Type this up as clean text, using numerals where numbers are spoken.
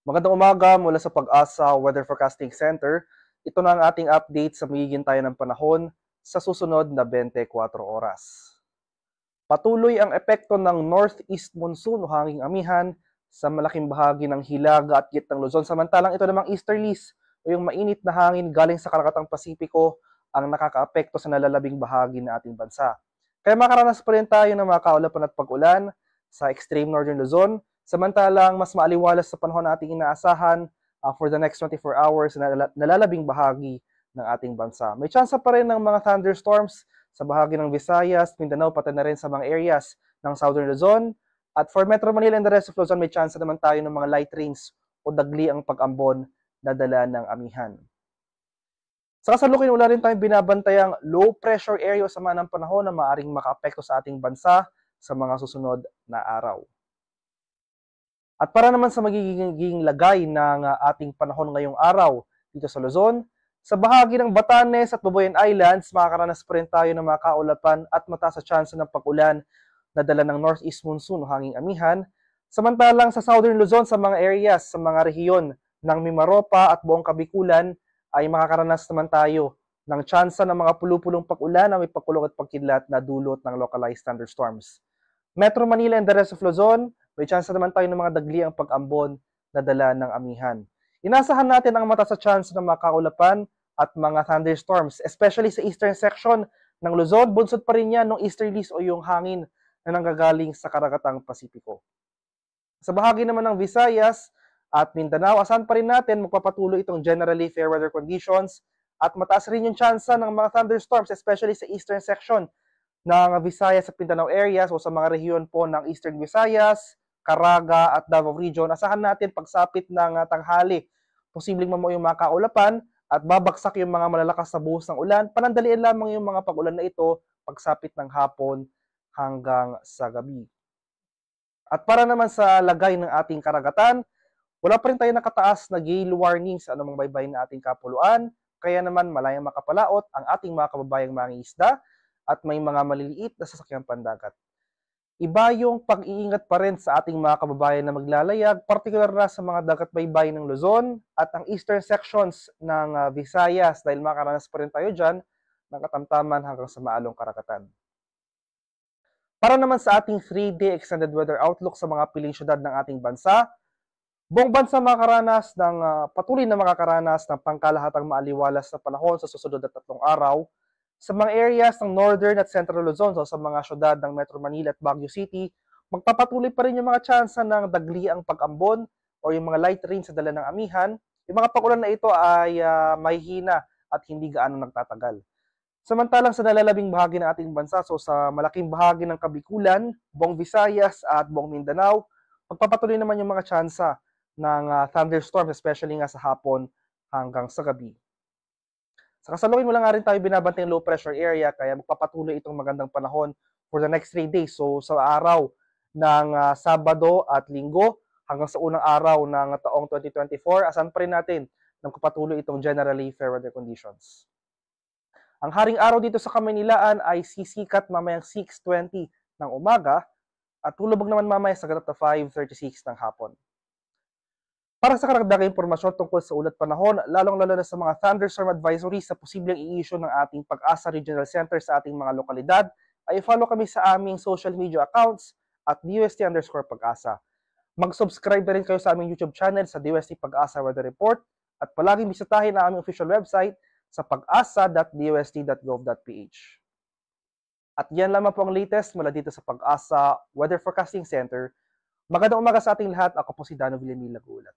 Magandang umaga mula sa Pag-asa Weather Forecasting Center. Ito na ang ating update sa magiging tayo ng panahon sa susunod na 24 oras. Patuloy ang epekto ng northeast monsoon o hanging amihan sa malaking bahagi ng Hilaga at gitnang Luzon. Samantalang ito namang easterlies o yung mainit na hangin galing sa Karakatang Pasipiko ang nakakaapekto sa nalalabing bahagi ng ating bansa. Kaya makaranas pa rin tayo ng mga kaulapan at pag-ulan sa extreme northern Luzon. Samantalang mas maaliwalas sa panahon na ating inaasahan for the next 24 hours na nalalabing bahagi ng ating bansa. May tsansa pa rin ng mga thunderstorms sa bahagi ng Visayas, Mindanao, pati na rin sa mga areas ng southern Luzon. At for Metro Manila and the rest of Luzon, may tsansa naman tayo ng mga light rains o dagli ang pag-ambon na dala ng amihan. Sa kasalukuyan, wala rin tayong binabantayang low pressure area o sama ng panahon na maaaring makaapekto sa ating bansa sa mga susunod na araw. At para naman sa magiging lagay ng ating panahon ngayong araw dito sa Luzon, sa bahagi ng Batanes at Babuyan Islands, makakaranas pa rin tayo ng mga kaulapan at mataas sa tsansa ng pag-ulan na dala ng northeast monsoon o hanging amihan. Samantalang sa southern Luzon, sa mga areas, sa mga rehiyon ng Mimaropa at buong Kabikulan, ay makakaranas naman tayo ng tsansa ng mga pulupulong pag-ulan na may pagkulong at pagkidlat na dulot ng localized thunderstorms. Metro Manila and the rest of Luzon, may chance naman tayo ng mga dagli ang pag-ambon na dala ng amihan. Inasahan natin ang mataas sa chance ng mga kaulapan at mga thunderstorms, especially sa eastern section ng Luzon. Bunsod pa rin yan ng easterlies o yung hangin na nanggagaling sa Karakatang Pasipiko. Sa bahagi naman ng Visayas at Mindanao, asahan pa rin natin magpapatuloy itong generally fair weather conditions at mataas rin yung chance ng mga thunderstorms, especially sa eastern section ng Visayas at Mindanao areas o sa mga rehiyon po ng Eastern Visayas, Caraga at Davao Region. Asahan natin pagsapit ng tanghali, posibleng mamuo yung mga kaulapan at babagsak yung mga malalakas na buhos ng ulan. Panandalian lamang yung mga pag-ulan na ito pagsapit ng hapon hanggang sa gabi. At para naman sa lagay ng ating karagatan, wala pa rin tayo nakataas na gale warning sa anumang baybay na ating kapuluan, kaya naman malayang makapalaot ang ating mga kababayang mangingisda at may mga maliliit na sasakyang pandagat. Iba yung pag-iingat pa rin sa ating mga kababayan na maglalayag, partikular na sa mga dagat-baybay ng Luzon at ang eastern sections ng Visayas dahil makaranas pa rin tayo dyan ng katamtaman hanggang sa maalong karagatan. Para naman sa ating 3-day extended weather outlook sa mga piling syudad ng ating bansa, buong bansa patuloy na makakaranas ng pangkalahatang maaliwalas na panahon sa susunod na 3 araw. Sa mga areas ng Northern at Central Luzon, so sa mga syudad ng Metro Manila at Baguio City, magpapatuloy pa rin yung mga tsansa ng dagliang pag-ambon o yung mga light rain sa dala ng amihan. Yung mga pag-ulan na ito ay mahihina at hindi gaano nagtatagal. Samantalang sa nalalabing bahagi ng ating bansa, so sa malaking bahagi ng Kabikulan, buong Visayas at buong Mindanao, magpapatuloy naman yung mga tsansa ng thunderstorms, especially nga sa hapon hanggang sa gabi. Sa kasalukuyan wala nga rin tayo binabantay low pressure area kaya magpapatuloy itong magandang panahon for the next 3 days. So sa araw ng Sabado at Linggo hanggang sa unang araw ng taong 2024, asan pa rin natin na magpapatuloy itong generally fair weather conditions. Ang haring araw dito sa Kamaynilaan ay sisikat mamayang 6:20 ng umaga at tulubog naman mamaya sa ganap na 5:36 ng hapon. Para sa karagdagang impormasyon tungkol sa ulat panahon, lalong-lalo na sa mga thunderstorm advisories sa posibleng i-issue ng ating Pag-asa Regional Center sa ating mga lokalidad, ay follow kami sa aming social media accounts at DUST_Pag-asa. Mag-subscribe na rin kayo sa aming YouTube channel sa DUST Pag-asa Weather Report at palaging bisitahin ang aming official website sa pag-asa.dust.gov.ph. At yan lamang po ang latest mula dito sa Pag-asa Weather Forecasting Center. Magandang umaga sa ating lahat. Ako po si Dano Villamil Lagulat.